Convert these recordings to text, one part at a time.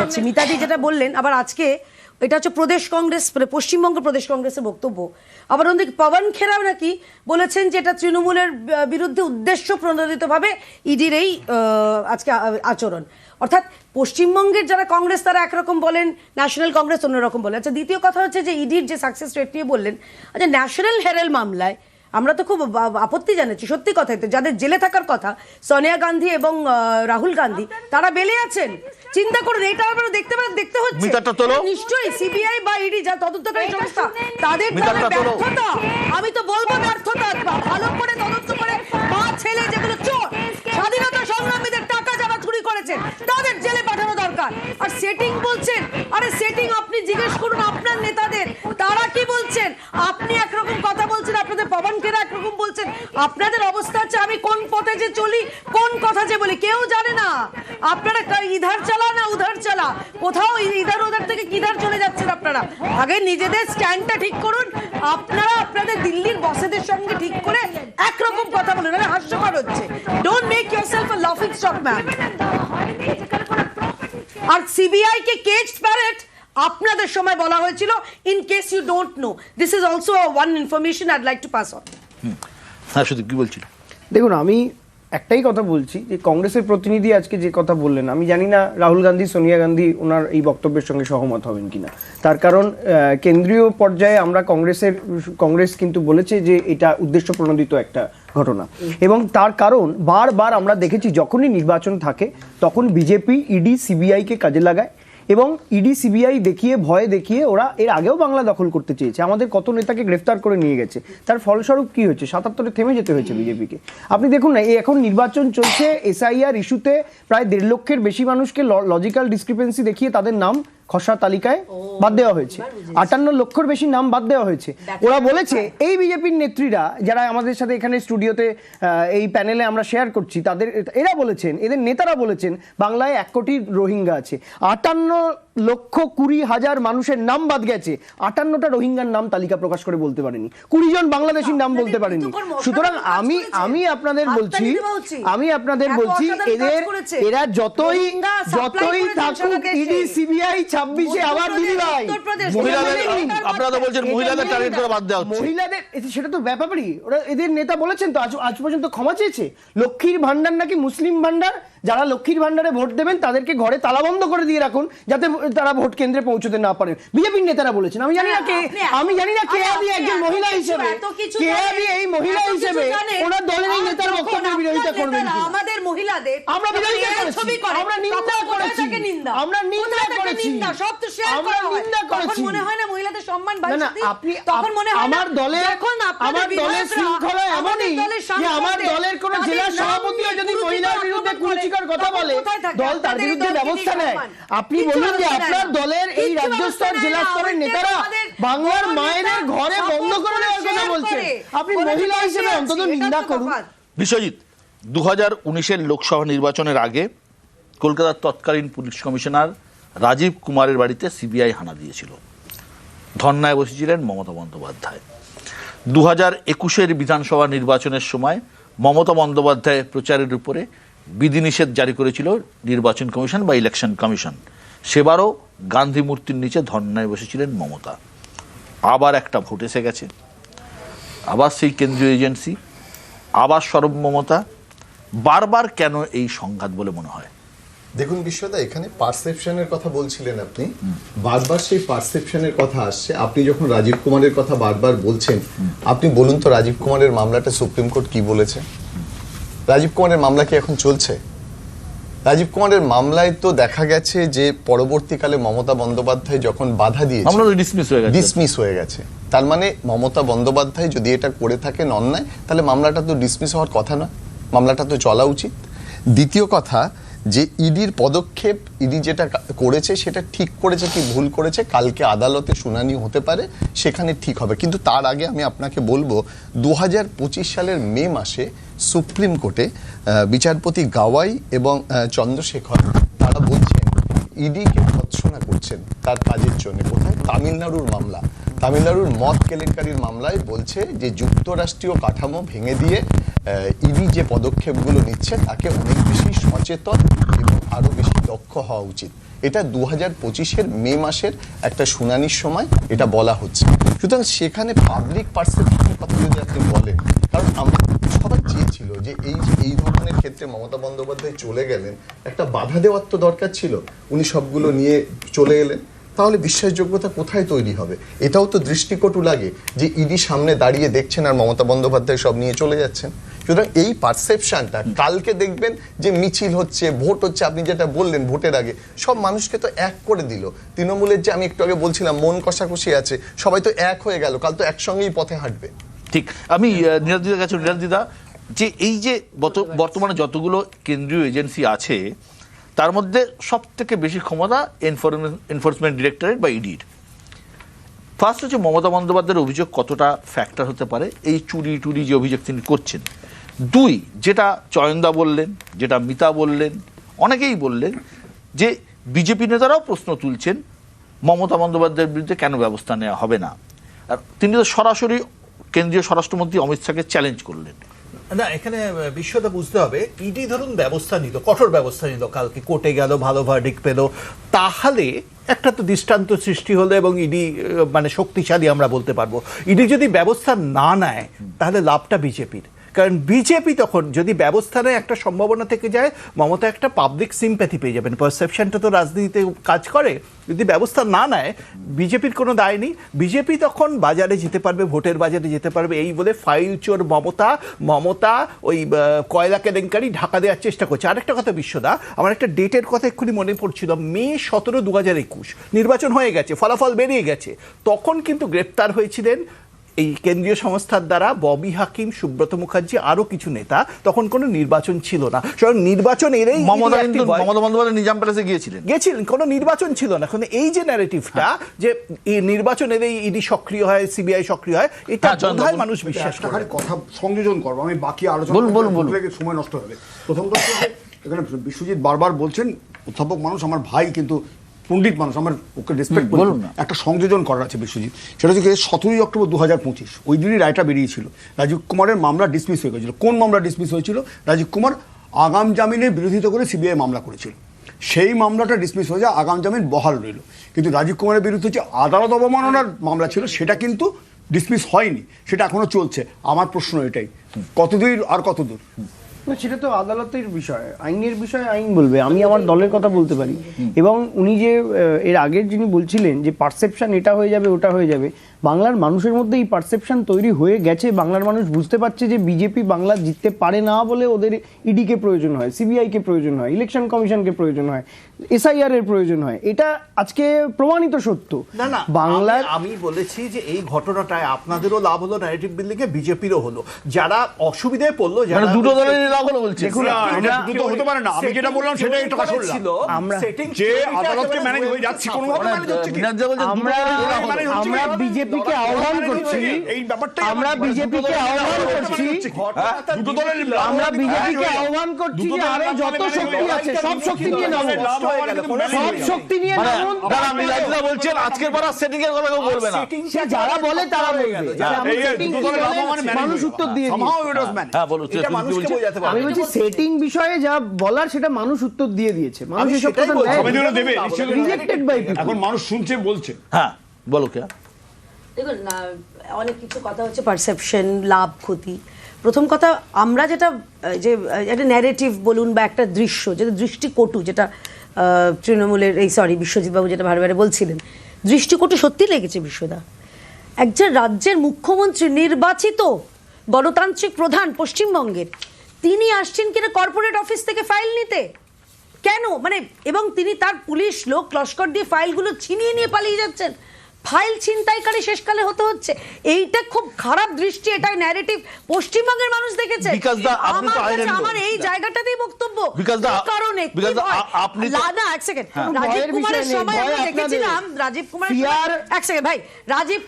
যাচ্ছি, মিতাদি যেটা বললেন, আবার আজকে এটা হচ্ছে প্রদেশ কংগ্রেস, পশ্চিমবঙ্গ প্রদেশ কংগ্রেসের বক্তব্য। আবার অন্যদিকে পবন খেরাও নাকি বলেছেন যে এটা তৃণমূলের বিরুদ্ধে উদ্দেশ্য প্রণোদিতভাবে ইডির এই আজকে আচরণ। অর্থাৎ পশ্চিমবঙ্গের যারা কংগ্রেস তারা একরকম বলেন, ন্যাশনাল কংগ্রেস অন্যরকম বলে। আচ্ছা, দ্বিতীয় কথা হচ্ছে যে ইডির যে সাকসেস রেট নিয়ে বললেন, আচ্ছা ন্যাশনাল হেরাল্ড মামলায় আমরা তো খুব আপত্তি জানাচ্ছি, সত্যি কথাই তো, যাদের জেলে থাকার কথা সোনিয়া গান্ধী এবং রাহুল গান্ধী তারা বেলে আছেন। চিন্তা করুন, এটা আমরা দেখতে হচ্ছে নিশ্চয়ই সিবিআই বা ইডি যা তদন্তকারী সংস্থা তাদের ব্যর্থতা, আমি তো বলবো ব্যর্থতা, ভালো করে তদন্ত করে মা ছেলে যেগুলো চোর, স্বাধীনতা সংগ্রামীদের টাকা যারা চুরি করেছেন তাদের জেলে পাঠানো দরকার। আর সেটিং বলছেন, আরে সেটিং আপনি জিজ্ঞেস করুন আপনার নেতাদের, তারা কি বলছেন। আপনি একরকম কথা বলছেন, আপনাদের পবন খেরা একরকম বলছেন, আপনাদের অবস্থা হচ্ছে আমি কোন পথে যে চলি, কোন কথা যে বলি কেউ জানে না। আপনারা ইধার চালা না উধার চালা, কোথাও ইধার উধার থেকে কিধার চলে যাচ্ছেন আপনারা। আগে নিজেদের স্ট্যান্ডটা ঠিক করুন। আপনারা আপনাদের দিল্লির বসেদের সঙ্গে ঠিক করে একরকম কথা বলুন, মানে হাস্যকর হচ্ছে। ডোন্ট মেক ইয়োরসেলফ আ লাফিং স্টক ম্যান। আর সিবিআই কে কেজড প্যারেট আপনাদের সময় বলা হয়েছিল, in case you don't know. This is also one information I'd like to pass on. হ্যাঁ, শুধু কি বলছিল, দেখুন আমি একটাই কথা বলছি যে কংগ্রেসের প্রতিনিধি আজকে যে কথা বললেন, আমি জানি না রাহুল গান্ধী সোনিয়া গান্ধী ওনার এই বক্তব্যের সঙ্গে সহমত হবেন কিনা। তার কারণ কেন্দ্রীয় পর্যায়ে আমরা কংগ্রেস কিন্তু বলেছে যে এটা উদ্দেশ্য প্রণোদিত একটা ঘটনা, এবং তার কারণ বারবার আমরা দেখেছি যখনই নির্বাচন থাকে তখন বিজেপি ইডি সিবিআইকে কাজে লাগায়, এবং ইডি সিবিআই দেখিয়ে ভয় দেখিয়ে ওরা এর আগেও বাংলা দখল করতে চেয়েছে, আমাদের কত নেতাকে গ্রেফতার করে নিয়ে গেছে। তার ফলস্বরূপ কি হয়েছে, ৭৭-এ থেমে যেতে হয়েছে বিজেপিকে। আপনি দেখুন না, এই এখন নির্বাচন চলছে, এসআইআর ইস্যুতে প্রায় ১.৫ লক্ষের বেশি মানুষকে লজিক্যাল ডিসক্রিপেন্সি দেখিয়ে তাদের নাম খসড়া তালিকায় বাদ দেওয়া হয়েছে, ৫৮ লক্ষের বেশি নাম বাদ দেওয়া হয়েছে। ওরা বলেছে, এই বিজেপির নেত্রীরা যারা আমাদের সাথে এখানে স্টুডিওতে এই প্যানেলে আমরা শেয়ার করছি, এরা বলেছেন, এদের নেতারা বলেছেন বাংলায় ১ কোটি রোহিঙ্গা আছে, ৫৮,২০,০০০ মানুষের নাম বাদ গেছে, ৫৮টা রোহিঙ্গার নাম তালিকা প্রকাশ করে বলতে পারেনি, ২০ জন বাংলাদেশির নাম বলতে পারেনি। সুতরাং আমি আপনাদের বলছি এরা যতই থাকুক ইডি সিবিআই ২৬-এ আবার দিদি ভাই আপনারা তো বলছেন মহিলাদের টার্গেট করে বাদ দেওয়া হচ্ছে, মহিলাদের সেটা তো ব্যাপারই, ওরা এদের নেতা বলেছেন তো, আজ পর্যন্ত ক্ষমা চেয়েছে। লক্ষ্মীর ভান্ডার নাকি মুসলিম ভান্ডার, যারা লক্ষ্মীর ভান্ডারে ভোট দেবেন তাদেরকে ঘরে তালাবন্ধ করে দিয়ে রাখুন যাতে তারা ভোট কেন্দ্রে পৌঁছতে না পারেন, বিজেপির নেতারা বলেছেন। আমি জানি না কে আদি একজন মহিলা হিসেবে, কে আদি এই মহিলা হিসেবে ওনার দলের এই নেতার বক্তব্যের বিরোধিতা করবেন কি? আমাদের মহিলাদের আমরা বিরোধিতা করেছি, আমরা নিন্দা করেছি, আমরা নিন্দা করেছি, সব তো শেয়ার করা হয়। তখন মনে হয় না মহিলাদের সম্মান বাড়ছে? না, আপনি তখন মনে হয় আমার দলের শৃঙ্খলা এমনই যে আমার দলের কোন জেলা সভাপতিও যদি মহিলার বিরুদ্ধে কুরুচিকর কথা বলে দল তার বিরুদ্ধে ব্যবস্থা নেয়। আপনি বলুন যে আপনার দলের এই রাজ্য স্তর জেলা স্তরের নেতারা বাংলার মায়েদের ঘরে বন্ধ করে দেওয়ার কথা বলছেন, আপনি মহিলা হিসেবে অন্তত নিন্দা করুন। বিশ্বজিৎ, 2019-এর লোকসভা নির্বাচনের আগে কলকাতার তৎকালীন পুলিশ কমিশনার রাজীব কুমারের বাড়িতে সিবিআই হানা দিয়েছিল, ধর্নায় বসেছিলেন মমতা বন্দ্যোপাধ্যায়। 2021-এর বিধানসভা নির্বাচনের সময় মমতা বন্দ্যোপাধ্যায় প্রচারের উপরে বিধিনিষেধ জারি করেছিল নির্বাচন কমিশন বা ইলেকশন কমিশন। সেবারও গান্ধী মূর্তির নিচে ধর্নায় বসেছিলেন মমতা। আবার একটা ভোট এসে গেছে, আবার সেই কেন্দ্রীয় এজেন্সি, আবার সরব মমতা। বারবার কেন এই সংঘাত বলে মনে হয়? দেখুন বিশ্বদা, এখানে পারসেপশনের কথা বলছিলেন আপনি, বারবার সেই পারসেপশনের কথা আসছে। আপনি যখন রাজীব কুমারের কথা বারবার বলছেন, আপনি বলুন তো রাজীব কুমারের মামলাটা সুপ্রিম কোর্ট কি বলেছে? রাজীব কুমারের মামলা কি এখন চলছে? রাজীব কুমারের মামলায় তো দেখা গেছে যে পরবর্তীকালে মমতা বন্দ্যোপাধ্যায় যখন বাধা দিয়েছে ডিসমিস হয়ে গেছে। তার মানে মমতা বন্দ্যোপাধ্যায় যদি এটা করে থাকেন অন্যায়, তাহলে মামলাটা তো ডিসমিস হওয়ার কথা নয়, মামলাটা তো চলা উচিত। দ্বিতীয় কথা, যে ইডির পদক্ষেপ, ইডি যেটা করেছে সেটা ঠিক করেছে কি ভুল করেছে কালকে আদালতে শুনানি হতে পারে, সেখানে ঠিক হবে। কিন্তু তার আগে আমি আপনাকে বলবো, 2025 সালের মে মাসে সুপ্রিম কোর্টে বিচারপতি গাওয়াই এবং চন্দ্রশেখর তারা বলছেন ইডিকে ভৎসনা করছেন তার কাজের জন্য। কোথায়? তামিলনাড়ুর মামলা, তামিলনাড়ুর মদ কেলেঙ্কারির মামলায় বলছে যে যুক্তরাষ্ট্রীয় কাঠামো ভেঙে দিয়ে ইডি যে পদক্ষেপগুলো নিচ্ছে তাকে অনেক বেশি সচেতন এবং আরো বেশি দক্ষ হওয়া উচিত। এটা 2025-এর মে মাসের একটা শুনানির সময় এটা বলা হচ্ছে। সুতরাং সেখানে পাবলিক পারসেপশনের কথা যদি আপনি বলেন, কারণ আমরা সবাই চেয়েছিল যে এই ধরনের ক্ষেত্রে মমতা বন্দ্যোপাধ্যায় চলে গেলেন, একটা বাধা দেওয়ার তো দরকার ছিল, উনি সবগুলো নিয়ে চলে এলেন, তাহলে বিশ্বাসযোগ্যতা কোথায় তৈরি হবে? এটাও তো দৃষ্টিকটু লাগে যে ইডি সামনে দাঁড়িয়ে দেখছেন আর মমতা বন্দ্যোপাধ্যায় সব নিয়ে চলে যাচ্ছেন। সুতরাং এই পারসেপশনটা কালকে দেখবেন যে মিছিল হচ্ছে, ভোট হচ্ছে, আপনি যেটা বললেন ভোটের আগে সব মানুষকে তো এক করে দিল। তৃণমূলের যে আমি একটু আগে বলছিলাম মন কষাকষি আছে, সবাই তো এক হয়ে গেল, কাল তো একসঙ্গেই পথে হাঁটবে। ঠিক, আমি নীরাজদিদার কাছে, নীরাজদিদা, যে এই যে বর্তমানে যতগুলো কেন্দ্রীয় এজেন্সি আছে তার মধ্যে সব থেকে বেশি ক্ষমতা এনফোর্সমেন্ট ডিরেক্টরেট বা ইডির। ফার্স্ট হচ্ছে মমতা বন্দ্যোপাধ্যায়ের অভিযোগ কতটা ফ্যাক্টর হতে পারে এই চুরি যে অভিযোগ তিনি করছেন। দুই, যেটা চয়নদা বললেন, যেটা মিতা বললেন, অনেকেই বললেন যে বিজেপি নেতারাও প্রশ্ন তুলছেন মমতা বন্দ্যোপাধ্যায়ের বিরুদ্ধে কেন ব্যবস্থা নেওয়া হবে না। আর তিনি তো সরাসরি কেন্দ্রীয় স্বরাষ্ট্রমন্ত্রী অমিত শাহকে চ্যালেঞ্জ করলেন। না, এখানে বিষয়টা বুঝতে হবে, ইডি ধরুন ব্যবস্থা নিল, কঠোর ব্যবস্থা নিল, কালকে কোর্টে গেল, ভালো ভার্ডিক্ট পেল, তাহলে একটা তো দৃষ্টান্ত সৃষ্টি হলো এবং ইডি মানে শক্তিশালী আমরা বলতে পারবো। ইডি যদি ব্যবস্থা না নেয় তাহলে লাভটা বিজেপির, কারণ বিজেপি তখন যদি ব্যবস্থা নেয় একটা সম্ভাবনা থেকে যায় মমতা একটা পাবলিক সিম্প্যাথি পেয়ে যাবেন। পারসেপশনটা তো রাজনীতিতে কাজ করে। যদি ব্যবস্থা না নেয় বিজেপির কোনো দায় নেই, বিজেপি তখন বাজারে যেতে পারবে, ভোটের বাজারে যেতে পারবে, এই বলে ফাইল চোর মমতা ওই কয়লা কেলেঙ্কারি ঢাকা দেওয়ার চেষ্টা করছে। আরেকটা কথা বিশ্বদা, আমার একটা ডেটের কথা এক্ষুনি মনে পড়ছিল, মে 17, 2021 নির্বাচন হয়ে গেছে, ফলাফল বেরিয়ে গেছে, তখন কিন্তু গ্রেপ্তার হয়েছিলেন এই কেন্দ্রীয় সংস্থার দ্বারা ববি হাকিম, সুব্রত মুখার্জি, আরো কিছু নেতা। তখন কোনো নির্বাচন ছিল না, সুতরাং নির্বাচন এলেই মমতা বন্দ্যোপাধ্যায় নিজাম প্যালেসে গিয়েছিলেন, কোনো নির্বাচন ছিল না। এখন এই যে ন্যারেটিভটা যে এই নির্বাচন এলেই ইডি সক্রিয় হয়, সিবিআই সক্রিয় হয়, এটা বোধহয় মানুষ বিশ্বাস করে। একটা কথা সংযোজন করবো, আমি বাকি আলোচনা সময় নষ্ট হবে। প্রথম কথা এখানে বিশ্বজিৎ বারবার বলছেন অধ্যাপক মানুষ, আমার ভাই, কিন্তু পণ্ডিত মানুষ, আমার ওকে রেসপেক্ট বলুন না। একটা সংযোজন করার আছে বিশ্বজিৎ, সেটা হচ্ছে 17 অক্টোবর 2025 ওই দিনই রায়টা বেরিয়েছিল। রাজীব কুমারের মামলা ডিসমিস হয়ে গেছিল। কোন মামলা ডিসমিস হয়েছিল? রাজীব কুমার আগাম জামিনের বিরোধিতা করে সিবিআই মামলা করেছিল, সেই মামলাটা ডিসমিস হয়ে যায়, আগাম জামিন বহাল রইল। কিন্তু রাজীব কুমারের বিরুদ্ধে যে আদালত অবমাননার মামলা ছিল সেটা কিন্তু ডিসমিস হয়নি, সেটা এখনো চলছে। আমার প্রশ্ন এটাই, কতদূর আর কতদূর? সেটা তো আদালতের বিষয়, আইনের বিষয় আইন বলবে। আমি আমার দলের কথা বলতে পারি। এবং উনি যে এর আগের যিনি বলছিলেন যে পারসেপশন এটা হয়ে যাবে ওটা হয়ে যাবে, বাংলার মানুষের মধ্যে এই পারসেপশন তৈরি হয়ে গেছে। বাংলার মানুষ বুঝতে পারছে যে বিজেপি বাংলা জিততে পারে না বলে ওদের ইডিকে প্রয়োজন হয়, সিবিআইকে প্রয়োজন হয়, ইলেকশন কমিশনকে প্রয়োজন হয়, এসআইআর এর প্রয়োজন হয়। এটা আজকে প্রমাণিত সত্য। না, বাংলার আমি বলেছি যে এই ঘটনাটায় আপনাদেরও লাভ হলো, ন্যারেটিভ বিল্ডিং এ বিজেপিরও হলো। যারা অসুবিধায় পড়লো, যারা দুটো দলের লাভ হলো বলছে। দেখুন, দুটো হতে পারে না, আমি যেটা বললাম সেটাই একটা কথা ছিল। আমরা যে আদালতকে ম্যানেজ হয়ে যাচ্ছে, কোনো ম্যানেজ হচ্ছে কি? আমরা বিজেপিকে আহ্বান করছি, এই ব্যাপারটা আমরা বিজেপিকে আহ্বান করছি, দুটো দলের আমরা বিজেপিকে আহ্বান করছি যে আরো যত শক্তি আছে সব শক্তি নিয়ে নামুন, সব শক্তি নিয়ে নামুন। বলছেন আজকের পর সেটিং এর কথা কেউ বলবে না, সে যারা বলে তারা বলবে। মানুষ উত্তর দিয়ে হ্যাঁ বলুন। আমি বলছি সেটিং বিষয়ে যা বলার সেটা মানুষ উত্তর দিয়ে দিয়েছে। মানুষ এসব কথা দেবে, রিজেক্টেড বাই পিপল। এখন মানুষ শুনছে, বলছে। হ্যাঁ বলো কে? দেখুন, অনেক কিছু কথা হচ্ছে, পারসেপশন, লাভ ক্ষতি। প্রথম কথা, আমরা যেটা যে একটা ন্যারেটিভ বলুন বা একটা দৃশ্য, যেটা দৃষ্টিকটু, যেটা তৃণমূলের বিশ্বজিৎবাবু যেটা বারে বলছিলেন, দৃষ্টিকটু সত্যি লেগেছে বিশ্বদা। একজন রাজ্যের মুখ্যমন্ত্রী, নির্বাচিত গণতান্ত্রিক প্রধান পশ্চিমবঙ্গের, তিনি আসছেন কিনা কর্পোরেট অফিস থেকে ফাইল নিতে, কেন? মানে, এবং তিনি তার পুলিশ লোক লস্কর দিয়ে ফাইলগুলো ছিনিয়ে নিয়ে পালিয়ে যাচ্ছেন। ফাইল ছিনতাইকারী শেষকালে হতে হচ্ছে, এইটা খুব খারাপ দৃষ্টি, এটা ন্যারেটিভ পশ্চিমবঙ্গের মানুষ দেখেছে। আমার এই জায়গাটাতেই বক্তব্য, কারণে আপনি না, এক সেকেন্ড, রাজীব কুমারের সময় আমরা দেখেছিলাম, রাজীব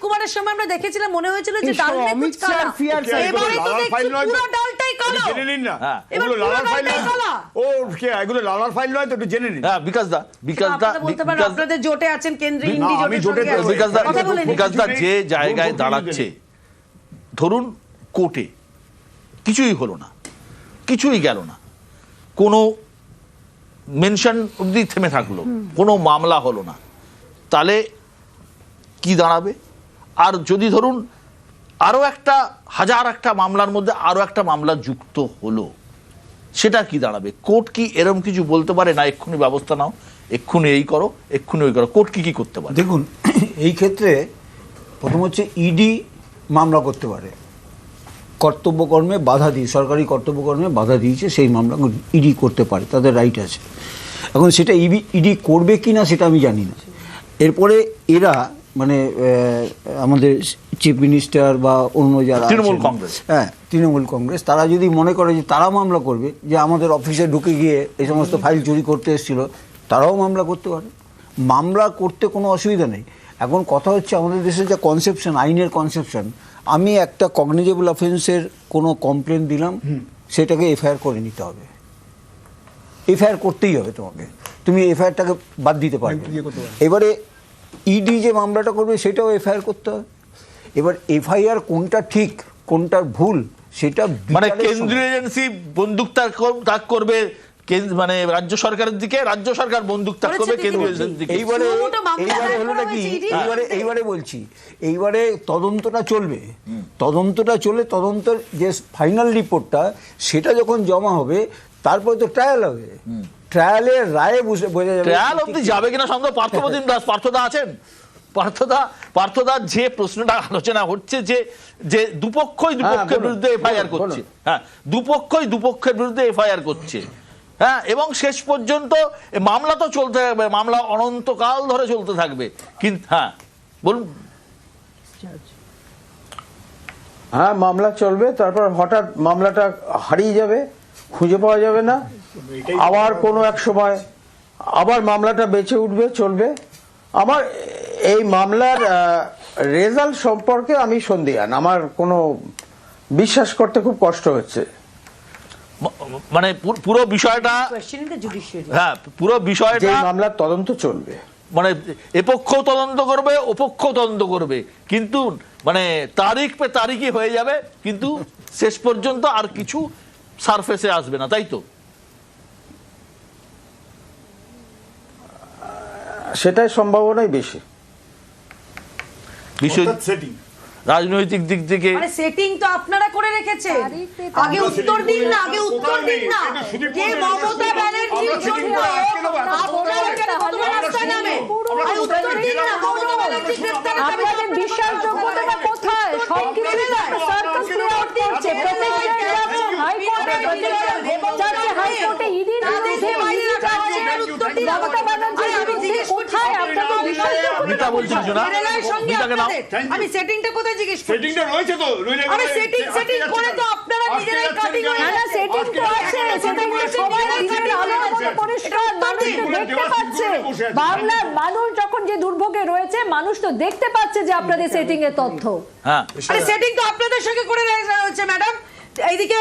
কুমারের সময় আমরা দেখেছিলাম, মনে হয়েছিল যে ডাল মে কুছ কালা, এবারে তো দেখছি পুরো ডালটাই কালো। জেনে নিন না, এগুলো লালার ফাইল নয়, ও কে এগুলো লালার ফাইল নয় তো, একটু জেনে নিন। হ্যাঁ, বিকাশ দা বলতে পারেন আপনাদের জোটে আছেন, কেন্দ্রে ইন্ডি জোটে আছেন। বিকাশদা যে জায়গায় দাঁড়াচ্ছে, ধরুন কোর্টে কিছুই হলো না, কিছুই গেল না, কোনো মেনশন অবধি থেমে থাকলো, কোনো মামলা হলো না, তাহলে কি দাঁড়াবে? আর যদি ধরুন আরো একটা হাজার একটা মামলার মধ্যে আরো একটা মামলা যুক্ত হলো, সেটা কি দাঁড়াবে? কোর্ট কি এরকম কিছু বলতে পারে না এক্ষুনি ব্যবস্থা নাও, এক্ষুনি এই করো, এক্ষুনি ওই করো? কোর্ট কি করতে পারে? দেখুন, এই ক্ষেত্রে প্রথম হচ্ছে ইডি মামলা করতে পারে, কর্তব্যকর্মে বাধা দিয়ে, সরকারি কর্তব্যকর্মে বাধা দিয়েছে, সেই মামলা ইডি করতে পারে, তাদের রাইট আছে। এখন সেটা ইডি করবে কি না সেটা আমি জানি না। এরপরে এরা মানে আমাদের চিফ মিনিস্টার বা অন্য যারা তৃণমূল কংগ্রেস, হ্যাঁ তৃণমূল কংগ্রেস, তারা যদি মনে করে যে তারা মামলা করবে, যে আমাদের অফিসে ঢুকে গিয়ে এই সমস্ত ফাইল চুরি করতে এসেছিল, তারাও মামলা করতে পারে। মামলা করতে কোনো অসুবিধা নেই। এখন কথা হচ্ছে আমাদের দেশে যে কনসেপশন, আইনের কনসেপশন, আমি একটা কগনিজেবল অফেন্সের কোনো কমপ্লেন দিলাম, সেটাকে এফআইআর করে নিতে হবে, এফআইআর করতেই হবে তোমাকে, তুমি এফআইআরটাকে বাদ দিতে পারবে। এবারে ইডি যে মামলাটা করবে সেটাও এফআইআর করতে হবে। এবার এফআইআর কোনটা ঠিক কোনটা ভুল সেটা মানে বিচারের কেন্দ্রীয় সময়- এজেন্সি বন্দুক তাক করবে মানে রাজ্য সরকারের দিকে, রাজ্য সরকার বন্দুক তাক করবে কেন্দ্রীয় এজেন্সির দিকে। এইবারে শুধুমাত্র মামলা এইবারে দায়ের হলো করা নাকি, হয়েছে, এইবারে বলছি, এইবারে তদন্তটা চলবে, তদন্তটা চলে, তদন্তের যে ফাইনাল রিপোর্টটা সেটা যখন জমা হবে, তারপরে তো ট্রায়াল হবে, ট্রায়ালের রায়ে বোঝা যাবে ট্রায়াল অব্দি যাবে কিনা সন্দেহ। পার্থপ্রতিম দাস, পার্থদা আছেন? পার্থদা যে প্রশ্নটা আলোচনা হচ্ছে যে দুপক্ষই দুপক্ষের বিরুদ্ধে এফআইআর করছে, হ্যাঁ দুপক্ষের বিরুদ্ধে এফআইআর করছে, হ্যাঁ, এবং শেষ পর্যন্ত মামলা তো চলতে থাকবে, মামলা অনন্তকাল ধরে চলতে থাকবে। কিন্তু হ্যাঁ বলুন। হ্যাঁ, মামলা চলবে, তারপর হঠাৎ মামলাটা হারিয়ে যাবে, খুঁজে পাওয়া যাবে না, আবার কোনো এক সময় আবার মামলাটা বেঁচে উঠবে, চলবে। আমার এই মামলার রেজাল্ট সম্পর্কে আমি সন্দিহান, আমার কোনো বিশ্বাস করতে খুব কষ্ট হচ্ছে। মানে পুরো বিষয়টা, কোয়েশ্চেনিং দ্য জুডিশিয়ারি, হ্যাঁ পুরো যে বিষয়টা মামলার তদন্ত চলবে, মানে এপক্ষও তদন্ত করবে, ওপক্ষও তদন্ত করবে, কিন্তু মানে তারিখ পে তারিখই হয়ে যাবে, কিন্তু শেষ পর্যন্ত আর কিছু সারফেসে আসবে না, তাই তো? সেটাই সম্ভাবনাই বেশি। বিষয় সেটিং রাজনৈতিক দিক থেকে মানে সেটিং তো আপনারা করে রেখেছেন, আগে উত্তর দিন না, আগে উত্তর দিন না, যে মমতা ব্যানার্জির জন্য আপনারা কেন প্রথমে রাস্তায় নামেন? আরে উত্তর দিন না, মমতা ব্যানার্জি গ্রেফতারের দাবি তো আপনাদের বিশ্বাসযোগ্যতা কোথায়? সবকিছু সার্কাস ক্রিয়েট করছে, প্রত্যেক জায়গায় যাচ্ছে হাইকোর্টে, যাচ্ছে হাইকোর্টে, ইডির বিরুদ্ধে ইডি যাচ্ছে, মমতা ব্যানার্জির বিরুদ্ধে। কোথায় আপনাদের বিশ্বাসযোগ্যতা? মিতা বলছিল না, কেরালার সঙ্গে মিতাকে নাও। আপনাদের, আমি সেটিংটা কোথায় জিজ্ঞেস করছি? সেটিংটা রয়েছে তো, আরে সেটিং করে তো আপনারা নিজেরাই কাটিং হয়ে না, না, সেটিং তো আছে, সেটিং তো সবাই দিনের আলোর মতো পরিষ্কার, মানুষ তো দেখতে পাচ্ছে। বাংলার মানুষ যখন যে দুর্ভোগে রয়েছে, মানুষ তো দেখতে পাচ্ছে যে আপনাদের সেটিং এর তথ্য। হ্যাঁ আরে সেটিং তো আপনাদের সঙ্গে করে রয়েছে ম্যাডাম। এইদিকে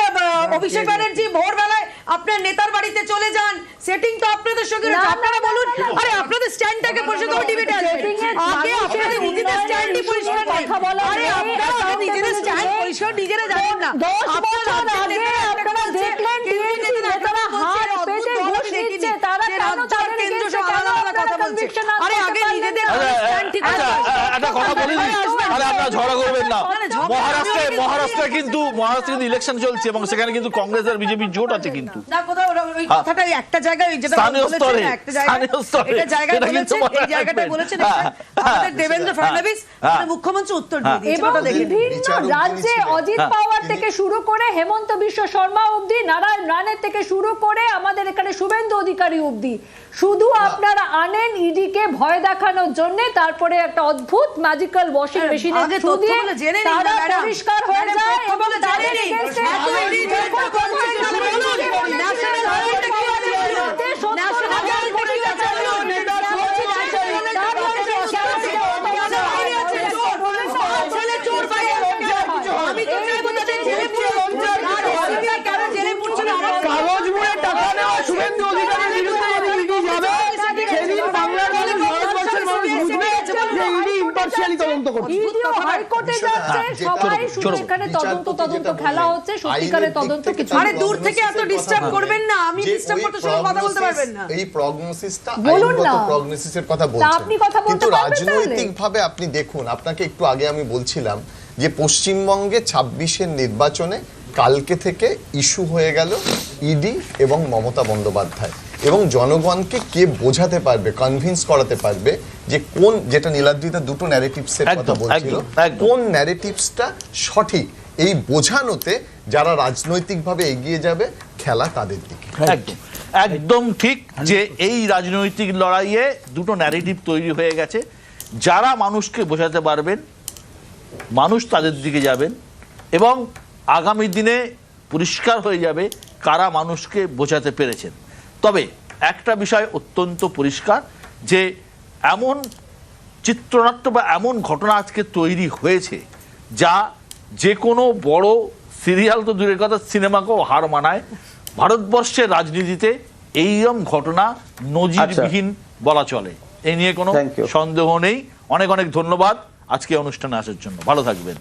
অভিষেক ব্যানার্জি ভোরবেলায় আপনার নেতার বাড়িতে চলে যান, সেটিং তো আপনাদের সঙ্গে রয়েছে। আপনারা বলুন, আরে আপনাদের স্ট্যান্ডটাকে পরিষ্কার করে ডিবেটে আসবেন, আগে আপনাদের নিজেদের স্ট্যান্ডই পরিষ্কার নেই। আরে আপনারা নিজেদের স্ট্যান্ড পরিষ্কার নিজেরা জানেন না। 10 বছর আগে আপনারা দেখলেন বিএনপি নেতারা হাত পেতে ঘুষ দিচ্ছে, তারা কেন তাদের এগেইনস্টে কেন আপনারা কনভিকশন আনতে আরে আগে নিজেদের স্ট্যান্ড ঠিক আচ্ছা, একটা কথা বলি, আরে আপনারা ঝগড়া করবেন না। মহারাষ্ট্রে কিন্তু ইলেকশন চলছে এবং সেখানে কিন্তু কংগ্রেস আর বিজেপির জোট আছে, কিন্তু না কোথাও ওই কথাটা একটা জায়গায় ওই যেটা স্থানীয় বলেছেন, স্তরে, একটা জায়গায় স্থানীয় স্তরে, এটা জায়গায় এটা কিন্তু বলেছেন, এই মনে জায়গাটায় রাখবেন। বলেছেন হ্যাঁ, আমাদের দেবেন্দ্র ফডনবিস আমাদের মুখ্যমন্ত্রী উত্তর দিয়ে দিয়েছে, এবং ওটা দেখে নিন। বিভিন্ন বিচারক রাজ্যে যিনি ছিলেন, অজিত হ্যাঁ। পাওয়ার থেকে শুরু করে হেমন্ত বিশ্ব শর্মা অবধি, নারায়ণ রানের থেকে শুরু করে আমাদের এখানে শুভেন্দু অধিকারী অবধি, শুধু আপনারা আনেন ইডিকে ভয় দেখানোর জন্য, তারপরে একটা অদ্ভুত ম্যাজিক্যাল ওয়াশিং মেশিনের আগে থ্রু দিয়ে তথ্যগুলো জেনে নিন তারা না, ম্যাডাম। পরিষ্কার হয়ে ম্যাডাম, যায় এবং তথ্যগুলো জেনে তাদের নিন। against এ এত এডি যখন করছেন না, বলুন, ন্যাশনাল হেরাল্ডে কি আছে বলুন, ন্যাশনাল হেরাল্ডে কি আছে বলুন, ছেলে চোর বাইরে আমি তো চাইবো তাদের জেলে পুরো কেন জেলে পুরছে না? কাগজ বইয়ে টাকা নেওয়া শুভেন্দু অধিকারীর বিরুদ্ধে যদি ইডি যাবে, সেদিন বাংলার মানুষ, ভারতবর্ষের মানুষ বুঝবে যে ইডি পার্সিয়ালি তদন্ত করছে। ইডিও হাইকোর্টে যাচ্ছে, সবাই শুধু এখানে তদন্ত খেলা হচ্ছে, সত্যিকারের তদন্ত কিছু আরে দূর থেকে এত ডিস্টার্ব করবেন না, আমি ডিস্টার্ব করতে শুনে কথা বলতে পারবেন না। এই প্রগনোসিসটা বলুন না। আইনগত প্রগনোসিসের কথা তা বলছেন, আপনি কথা বলতে কিন্তু পারবেন তাহলে? রাজনৈতিকভাবে আপনি দেখুন, আপনাকে একটু আগে আমি বলছিলাম যে পশ্চিমবঙ্গে 26-এর নির্বাচনে কালকে থেকে ইস্যু হয়ে গেল ইডি এবং মমতা বন্দ্যোপাধ্যায়, এবং জনগণকে কে বোঝাতে পারবে, কনভিন্স করাতে পারবে যে কোন, যেটা নীলাদ্রিতা দুটো ন্যারেটিভসের কথা একদম, বলছিল, একদম। কোন ন্যারেটিভসটা সঠিক, এই বোঝানোতে যারা রাজনৈতিকভাবে এগিয়ে যাবে, খেলা তাদের দিকে। একদম একদম ঠিক যে এই রাজনৈতিক লড়াইয়ে দুটো ন্যারেটিভ তৈরি হয়ে গেছে। যারা মানুষকে বোঝাতে পারবেন, মানুষ তাদের দিকে যাবেন, এবং আগামী দিনে পরিষ্কার হয়ে যাবে কারা মানুষকে বোঝাতে পেরেছেন। তবে একটা বিষয় অত্যন্ত পরিষ্কার যে এমন চিত্রনাট্য বা এমন ঘটনা আজকে তৈরি হয়েছে যা যে কোনো বড় সিরিয়াল তো দূরের কথা, সিনেমাকেও হার মানায়। ভারতবর্ষের রাজনীতিতে এইরকম ঘটনা নজিরবিহীন বলা চলে, এই নিয়ে কোনো Thank you. সন্দেহ নেই। অনেক অনেক ধন্যবাদ আজকে অনুষ্ঠানে আসার জন্য, ভালো থাকবেন।